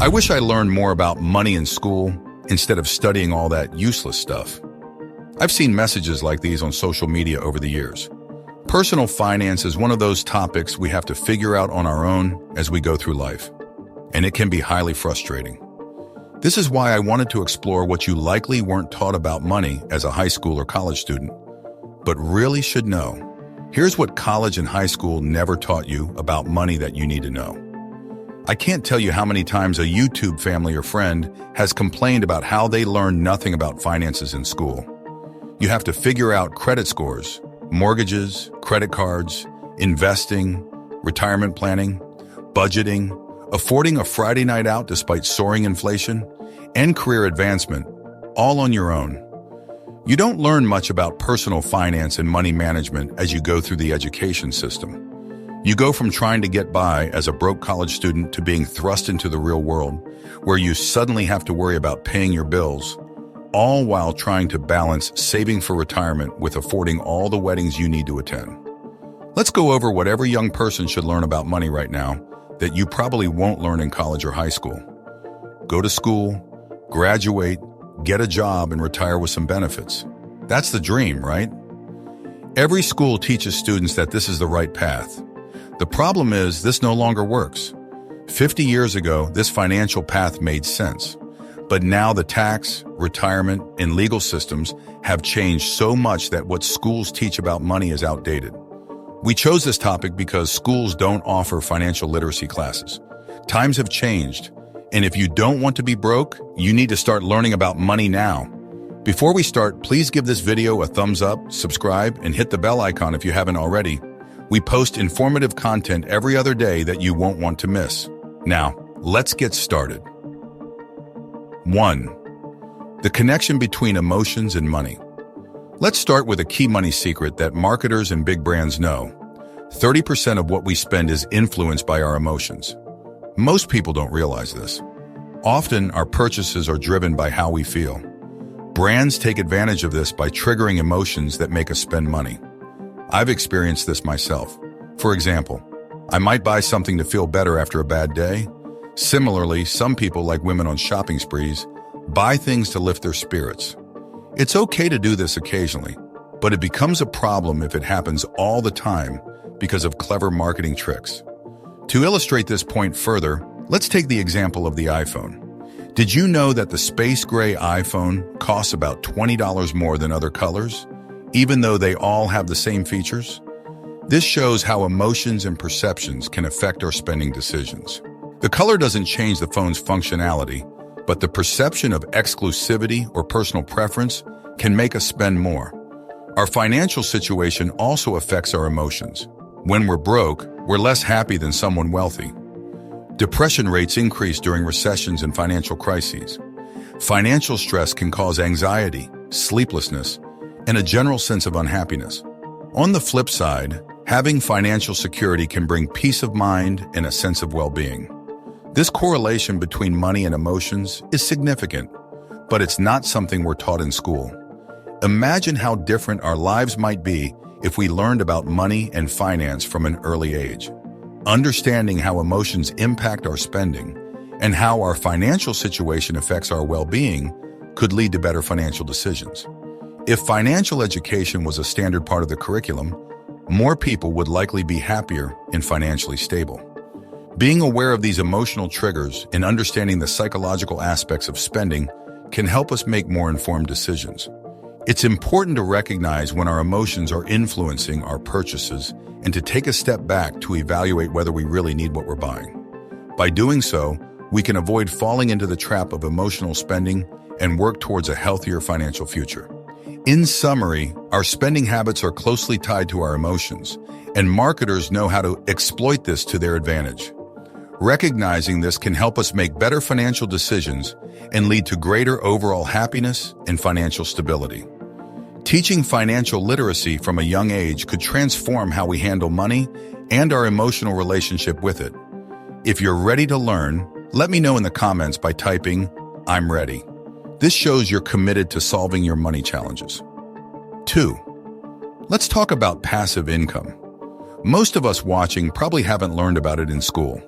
I wish I learned more about money in school instead of studying all that useless stuff. I've seen messages like these on social media over the years. Personal finance is one of those topics we have to figure out on our own as we go through life, and it can be highly frustrating. This is why I wanted to explore what you likely weren't taught about money as a high school or college student, but really should know. Here's what college and high school never taught you about money that you need to know. I can't tell you how many times a YouTube family or friend has complained about how they learned nothing about finances in school. You have to figure out credit scores, mortgages, credit cards, investing, retirement planning, budgeting, affording a Friday night out despite soaring inflation, and career advancement, all on your own. You don't learn much about personal finance and money management as you go through the education system. You go from trying to get by as a broke college student to being thrust into the real world, where you suddenly have to worry about paying your bills, all while trying to balance saving for retirement with affording all the weddings you need to attend. Let's go over what every young person should learn about money right now that you probably won't learn in college or high school. Go to school, graduate, get a job, and retire with some benefits. That's the dream, right? Every school teaches students that this is the right path. The problem is this no longer works. 50 years ago, this financial path made sense. But now the tax, retirement, and legal systems have changed so much that what schools teach about money is outdated. We chose this topic because schools don't offer financial literacy classes. Times have changed, and if you don't want to be broke, you need to start learning about money now. Before we start, please give this video a thumbs up, subscribe, and hit the bell icon if you haven't already. We post informative content every other day that you won't want to miss. Now, let's get started. 1. The connection between emotions and money. Let's start with a key money secret that marketers and big brands know. 30% of what we spend is influenced by our emotions. Most people don't realize this. Often, our purchases are driven by how we feel. Brands take advantage of this by triggering emotions that make us spend money. I've experienced this myself. For example, I might buy something to feel better after a bad day. Similarly, some people, like women on shopping sprees, buy things to lift their spirits. It's okay to do this occasionally, but it becomes a problem if it happens all the time because of clever marketing tricks. To illustrate this point further, let's take the example of the iPhone. Did you know that the space gray iPhone costs about $20 more than other colors, even though they all have the same features? This shows how emotions and perceptions can affect our spending decisions. The color doesn't change the phone's functionality, but the perception of exclusivity or personal preference can make us spend more. Our financial situation also affects our emotions. When we're broke, we're less happy than someone wealthy. Depression rates increase during recessions and financial crises. Financial stress can cause anxiety, sleeplessness, and a general sense of unhappiness. On the flip side, having financial security can bring peace of mind and a sense of well-being. This correlation between money and emotions is significant, but it's not something we're taught in school. Imagine how different our lives might be if we learned about money and finance from an early age. Understanding how emotions impact our spending and how our financial situation affects our well-being could lead to better financial decisions. If financial education was a standard part of the curriculum, more people would likely be happier and financially stable. Being aware of these emotional triggers and understanding the psychological aspects of spending can help us make more informed decisions. It's important to recognize when our emotions are influencing our purchases and to take a step back to evaluate whether we really need what we're buying. By doing so, we can avoid falling into the trap of emotional spending and work towards a healthier financial future. In summary, our spending habits are closely tied to our emotions, and marketers know how to exploit this to their advantage. Recognizing this can help us make better financial decisions and lead to greater overall happiness and financial stability. Teaching financial literacy from a young age could transform how we handle money and our emotional relationship with it. If you're ready to learn, let me know in the comments by typing, "I'm ready." This shows you're committed to solving your money challenges. 2. Let's talk about passive income. Most of us watching probably haven't learned about it in school.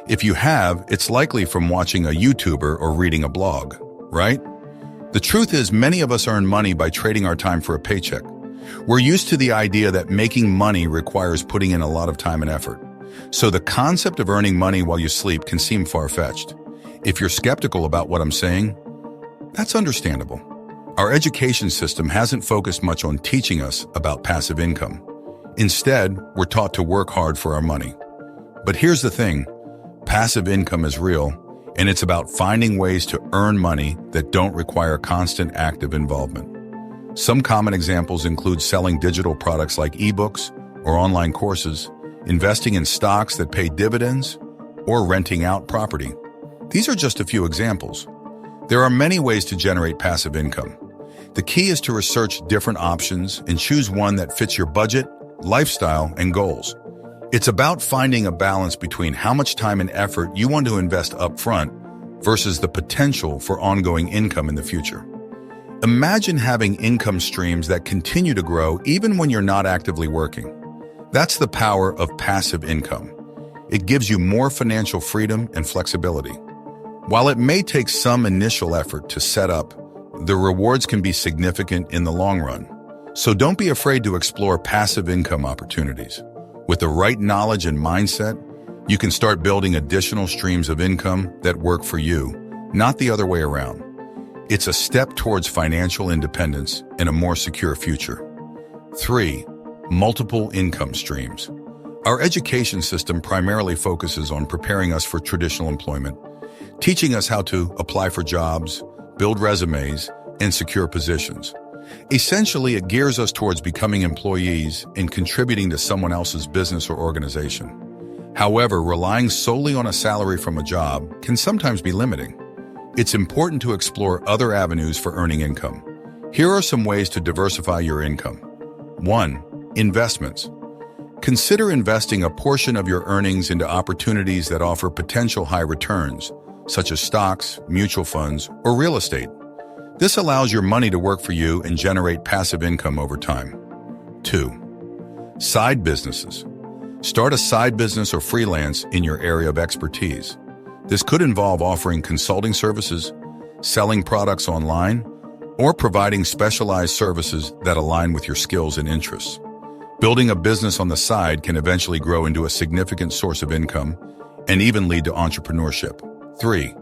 If you have, it's likely from watching a YouTuber or reading a blog, right? The truth is, many of us earn money by trading our time for a paycheck. We're used to the idea that making money requires putting in a lot of time and effort. So the concept of earning money while you sleep can seem far-fetched. If you're skeptical about what I'm saying, that's understandable. Our education system hasn't focused much on teaching us about passive income. Instead, we're taught to work hard for our money. But here's the thing, passive income is real, and it's about finding ways to earn money that don't require constant active involvement. Some common examples include selling digital products like ebooks or online courses, investing in stocks that pay dividends, or renting out property. These are just a few examples. There are many ways to generate passive income. The key is to research different options and choose one that fits your budget, lifestyle, and goals. It's about finding a balance between how much time and effort you want to invest upfront versus the potential for ongoing income in the future. Imagine having income streams that continue to grow even when you're not actively working. That's the power of passive income. It gives you more financial freedom and flexibility. While it may take some initial effort to set up, the rewards can be significant in the long run. So don't be afraid to explore passive income opportunities. With the right knowledge and mindset, you can start building additional streams of income that work for you, not the other way around. It's a step towards financial independence and a more secure future. 3. Multiple income streams. Our education system primarily focuses on preparing us for traditional employment, teaching us how to apply for jobs, build resumes, and secure positions. Essentially, it gears us towards becoming employees and contributing to someone else's business or organization. However, relying solely on a salary from a job can sometimes be limiting. It's important to explore other avenues for earning income. Here are some ways to diversify your income. 1. Investments. Consider investing a portion of your earnings into opportunities that offer potential high returns, such as stocks, mutual funds, or real estate. This allows your money to work for you and generate passive income over time. 2. Side businesses. Start a side business or freelance in your area of expertise. This could involve offering consulting services, selling products online, or providing specialized services that align with your skills and interests. Building a business on the side can eventually grow into a significant source of income and even lead to entrepreneurship. 3.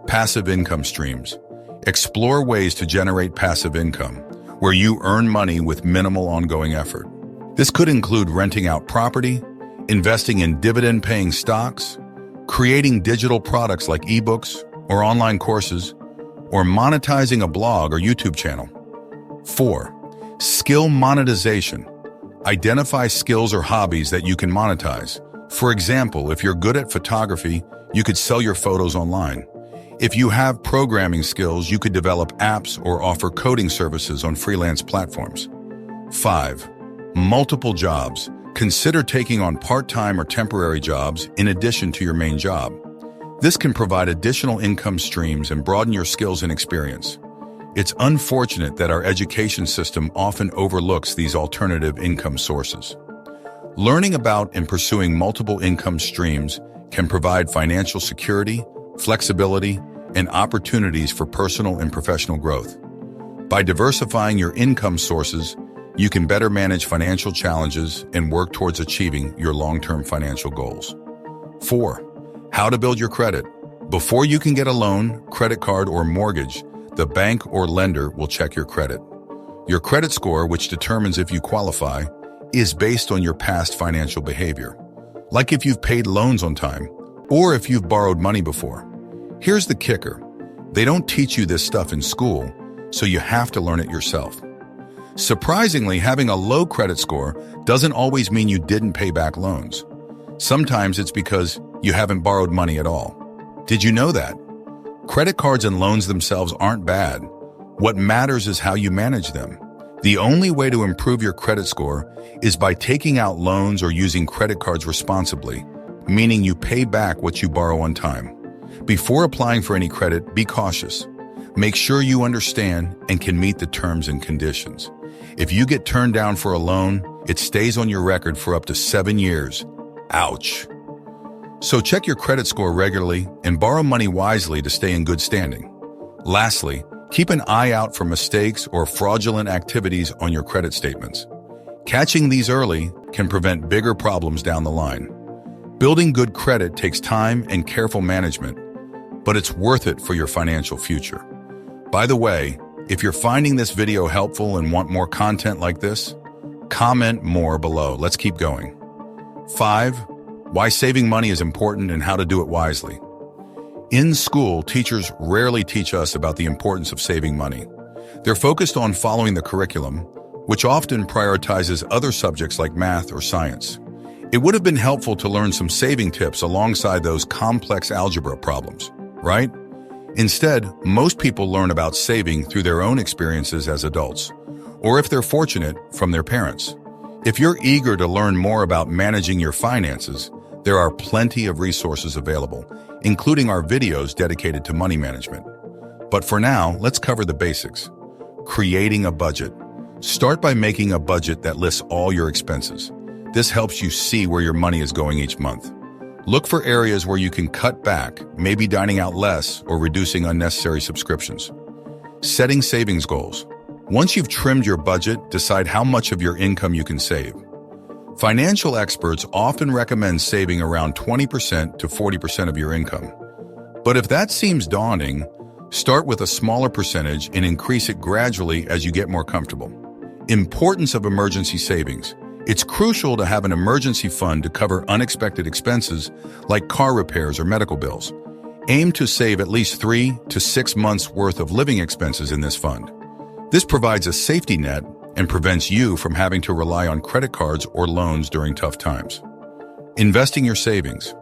Passive income streams. Explore ways to generate passive income, where you earn money with minimal ongoing effort. This could include renting out property, investing in dividend-paying stocks, creating digital products like ebooks or online courses, or monetizing a blog or YouTube channel. 4. Skill monetization. Identify skills or hobbies that you can monetize. For example, if you're good at photography, you could sell your photos online. If you have programming skills, you could develop apps or offer coding services on freelance platforms. 5. Multiple jobs. Consider taking on part-time or temporary jobs in addition to your main job. This can provide additional income streams and broaden your skills and experience. It's unfortunate that our education system often overlooks these alternative income sources. Learning about and pursuing multiple income streams can provide financial security, flexibility, and opportunities for personal and professional growth. By diversifying your income sources, you can better manage financial challenges and work towards achieving your long-term financial goals. 4. How to build your credit. Before you can get a loan, credit card, or mortgage, the bank or lender will check your credit. Your credit score, which determines if you qualify, is based on your past financial behavior, like if you've paid loans on time or if you've borrowed money before. Here's the kicker. They don't teach you this stuff in school, so you have to learn it yourself. Surprisingly, having a low credit score doesn't always mean you didn't pay back loans. Sometimes it's because you haven't borrowed money at all. Did you know that? Credit cards and loans themselves aren't bad. What matters is how you manage them. The only way to improve your credit score is by taking out loans or using credit cards responsibly, meaning you pay back what you borrow on time. Before applying for any credit, be cautious. Make sure you understand and can meet the terms and conditions. If you get turned down for a loan, it stays on your record for up to 7 years. Ouch. So check your credit score regularly and borrow money wisely to stay in good standing. Lastly, keep an eye out for mistakes or fraudulent activities on your credit statements. Catching these early can prevent bigger problems down the line. Building good credit takes time and careful management, but it's worth it for your financial future. By the way, if you're finding this video helpful and want more content like this, comment more below. Let's keep going. 5. Why saving money is important and how to do it wisely. In school, teachers rarely teach us about the importance of saving money. They're focused on following the curriculum, which often prioritizes other subjects like math or science. It would have been helpful to learn some saving tips alongside those complex algebra problems, right? Instead, most people learn about saving through their own experiences as adults, or if they're fortunate, from their parents. If you're eager to learn more about managing your finances, there are plenty of resources available, including our videos dedicated to money management. But for now, let's cover the basics. Creating a budget. Start by making a budget that lists all your expenses. This helps you see where your money is going each month. Look for areas where you can cut back, maybe dining out less or reducing unnecessary subscriptions. Setting savings goals. Once you've trimmed your budget, decide how much of your income you can save. Financial experts often recommend saving around 20% to 40% of your income. But if that seems daunting, start with a smaller percentage and increase it gradually as you get more comfortable. Importance of emergency savings. It's crucial to have an emergency fund to cover unexpected expenses like car repairs or medical bills. Aim to save at least 3 to 6 months' worth of living expenses in this fund. This provides a safety net and prevents you from having to rely on credit cards or loans during tough times. Investing your savings.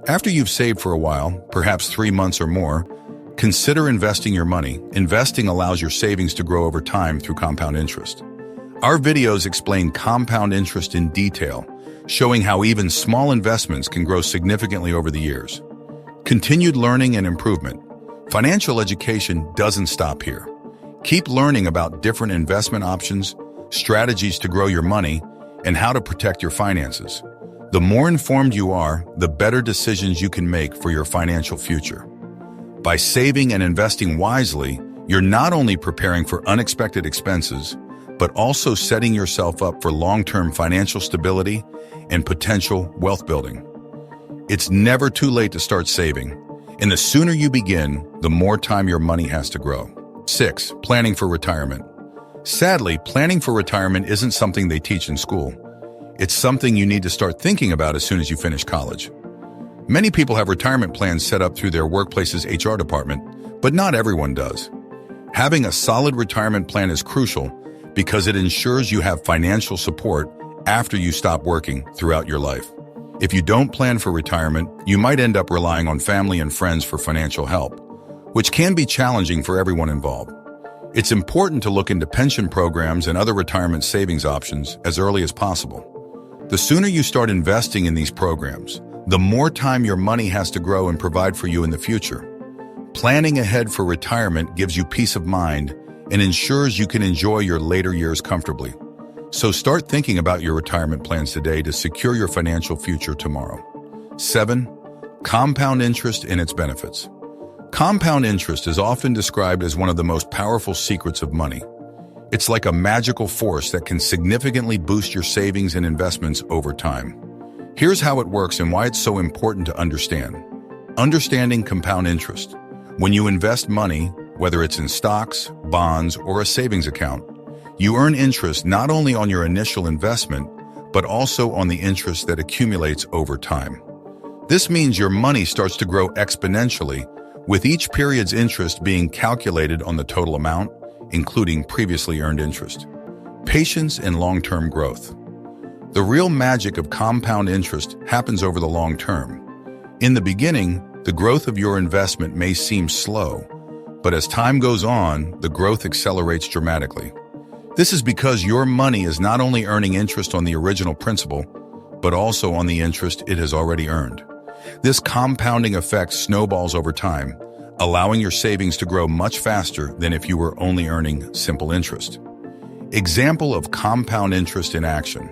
After you've saved for a while, perhaps 3 months or more, consider investing your money. Investing allows your savings to grow over time through compound interest. Our videos explain compound interest in detail, showing how even small investments can grow significantly over the years. Continued learning and improvement. Financial education doesn't stop here. Keep learning about different investment options, strategies to grow your money, and how to protect your finances. The more informed you are, the better decisions you can make for your financial future. By saving and investing wisely, you're not only preparing for unexpected expenses, but also setting yourself up for long-term financial stability and potential wealth building. It's never too late to start saving, and the sooner you begin, the more time your money has to grow. 6. Planning for retirement. Sadly, planning for retirement isn't something they teach in school. It's something you need to start thinking about as soon as you finish college. Many people have retirement plans set up through their workplace's HR department, but not everyone does. Having a solid retirement plan is crucial because it ensures you have financial support after you stop working throughout your life. If you don't plan for retirement, you might end up relying on family and friends for financial help, which can be challenging for everyone involved. It's important to look into pension programs and other retirement savings options as early as possible. The sooner you start investing in these programs, the more time your money has to grow and provide for you in the future. Planning ahead for retirement gives you peace of mind and ensures you can enjoy your later years comfortably. So start thinking about your retirement plans today to secure your financial future tomorrow. 7. Compound interest and its benefits. Compound interest is often described as one of the most powerful secrets of money. It's like a magical force that can significantly boost your savings and investments over time. Here's how it works and why it's so important to understand. Understanding compound interest. When you invest money, whether it's in stocks, bonds, or a savings account, you earn interest not only on your initial investment, but also on the interest that accumulates over time. This means your money starts to grow exponentially, with each period's interest being calculated on the total amount, including previously earned interest. Patience and long-term growth. The real magic of compound interest happens over the long term. In the beginning, the growth of your investment may seem slow, but as time goes on, the growth accelerates dramatically. This is because your money is not only earning interest on the original principal, but also on the interest it has already earned. This compounding effect snowballs over time, allowing your savings to grow much faster than if you were only earning simple interest. Example of compound interest in action.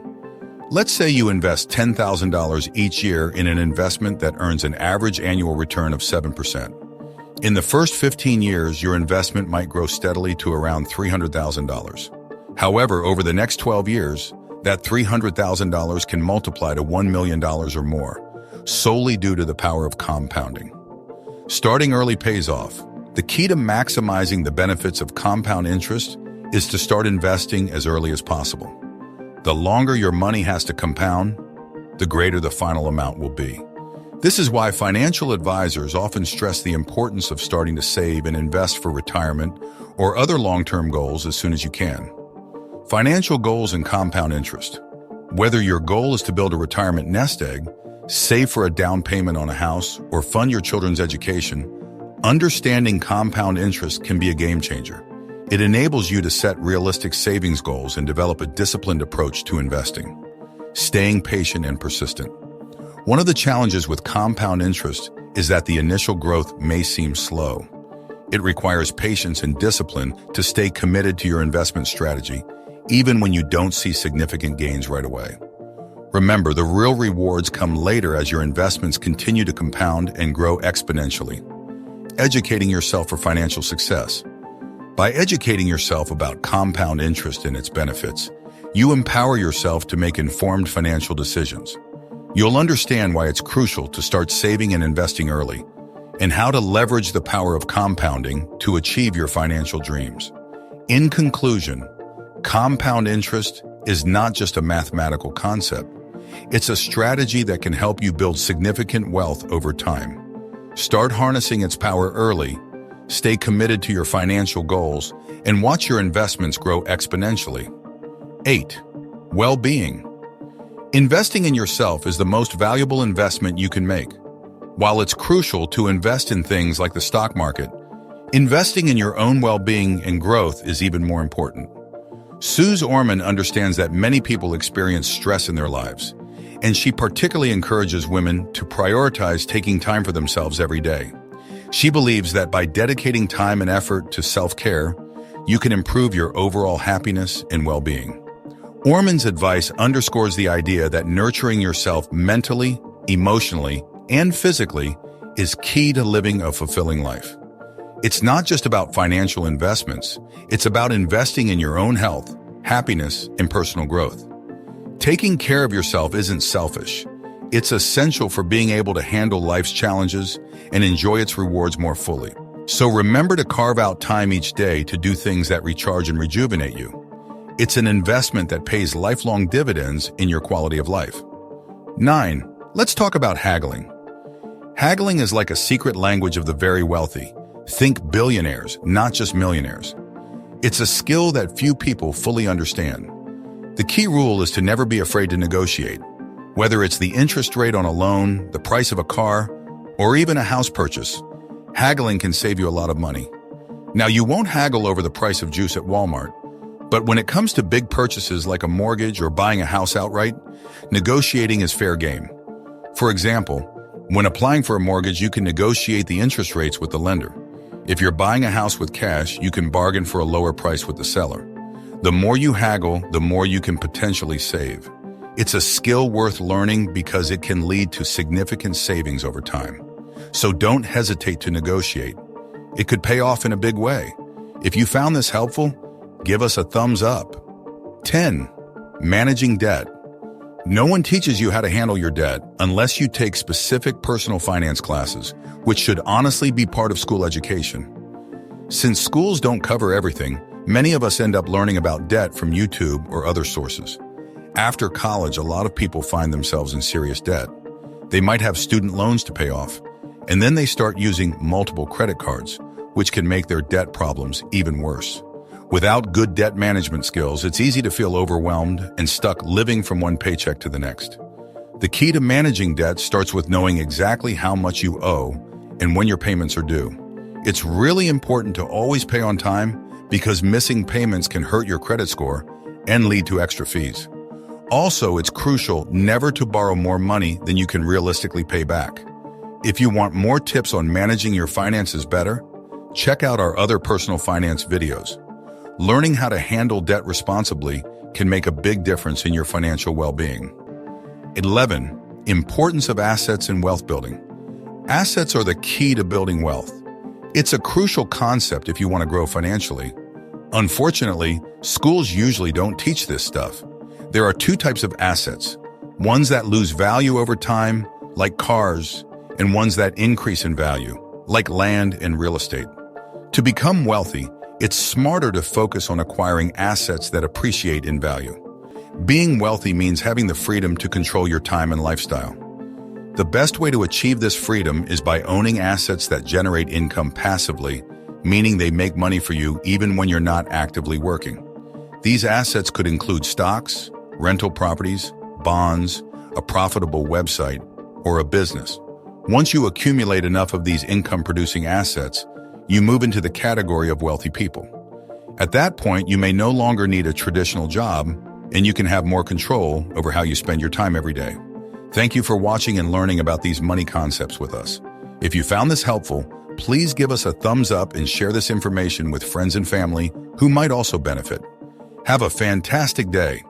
Let's say you invest $10,000 each year in an investment that earns an average annual return of 7%. In the first 15 years, your investment might grow steadily to around $300,000. However, over the next 12 years, that $300,000 can multiply to $1 million or more, solely due to the power of compounding. Starting early pays off. The key to maximizing the benefits of compound interest is to start investing as early as possible. The longer your money has to compound, the greater the final amount will be. This is why financial advisors often stress the importance of starting to save and invest for retirement or other long-term goals as soon as you can. Financial goals and compound interest. Whether your goal is to build a retirement nest egg, save for a down payment on a house, or fund your children's education, understanding compound interest can be a game changer. It enables you to set realistic savings goals and develop a disciplined approach to investing. Staying patient and persistent. One of the challenges with compound interest is that the initial growth may seem slow. It requires patience and discipline to stay committed to your investment strategy, even when you don't see significant gains right away. Remember, the real rewards come later as your investments continue to compound and grow exponentially. Educating yourself for financial success. By educating yourself about compound interest and its benefits, you empower yourself to make informed financial decisions. You'll understand why it's crucial to start saving and investing early, and how to leverage the power of compounding to achieve your financial dreams. In conclusion, compound interest is not just a mathematical concept. It's a strategy that can help you build significant wealth over time. Start harnessing its power early, stay committed to your financial goals, and watch your investments grow exponentially. 8. Well-being. Investing in yourself is the most valuable investment you can make. While it's crucial to invest in things like the stock market, investing in your own well-being and growth is even more important. Suze Orman understands that many people experience stress in their lives, and she particularly encourages women to prioritize taking time for themselves every day. She believes that by dedicating time and effort to self-care, you can improve your overall happiness and well-being. Orman's advice underscores the idea that nurturing yourself mentally, emotionally, and physically is key to living a fulfilling life. It's not just about financial investments, it's about investing in your own health, happiness, and personal growth. Taking care of yourself isn't selfish. It's essential for being able to handle life's challenges and enjoy its rewards more fully. So remember to carve out time each day to do things that recharge and rejuvenate you. It's an investment that pays lifelong dividends in your quality of life. 9. Let's talk about haggling. Haggling is like a secret language of the very wealthy. Think billionaires, not just millionaires. It's a skill that few people fully understand. The key rule is to never be afraid to negotiate. Whether it's the interest rate on a loan, the price of a car, or even a house purchase, haggling can save you a lot of money. Now, you won't haggle over the price of juice at Walmart, but when it comes to big purchases like a mortgage or buying a house outright, negotiating is fair game. For example, when applying for a mortgage, you can negotiate the interest rates with the lender. If you're buying a house with cash, you can bargain for a lower price with the seller. The more you haggle, the more you can potentially save. It's a skill worth learning because it can lead to significant savings over time. So don't hesitate to negotiate. It could pay off in a big way. If you found this helpful, give us a thumbs up. 10. Managing debt. No one teaches you how to handle your debt unless you take specific personal finance classes, which should honestly be part of school education. Since schools don't cover everything, many of us end up learning about debt from YouTube or other sources. After college, a lot of people find themselves in serious debt. They might have student loans to pay off, and then they start using multiple credit cards, which can make their debt problems even worse. Without good debt management skills, it's easy to feel overwhelmed and stuck living from one paycheck to the next. The key to managing debt starts with knowing exactly how much you owe and when your payments are due. It's really important to always pay on time because missing payments can hurt your credit score and lead to extra fees. Also, it's crucial never to borrow more money than you can realistically pay back. If you want more tips on managing your finances better, check out our other personal finance videos. Learning how to handle debt responsibly can make a big difference in your financial well-being. 11. Importance of assets in wealth building. Assets are the key to building wealth. It's a crucial concept if you want to grow financially. Unfortunately, schools usually don't teach this stuff. There are two types of assets, ones that lose value over time, like cars, and ones that increase in value, like land and real estate. To become wealthy, it's smarter to focus on acquiring assets that appreciate in value. Being wealthy means having the freedom to control your time and lifestyle. The best way to achieve this freedom is by owning assets that generate income passively, meaning they make money for you even when you're not actively working. These assets could include stocks, rental properties, bonds, a profitable website, or a business. Once you accumulate enough of these income-producing assets, you move into the category of wealthy people. At that point, you may no longer need a traditional job, and you can have more control over how you spend your time every day. Thank you for watching and learning about these money concepts with us. If you found this helpful, please give us a thumbs up and share this information with friends and family who might also benefit. Have a fantastic day.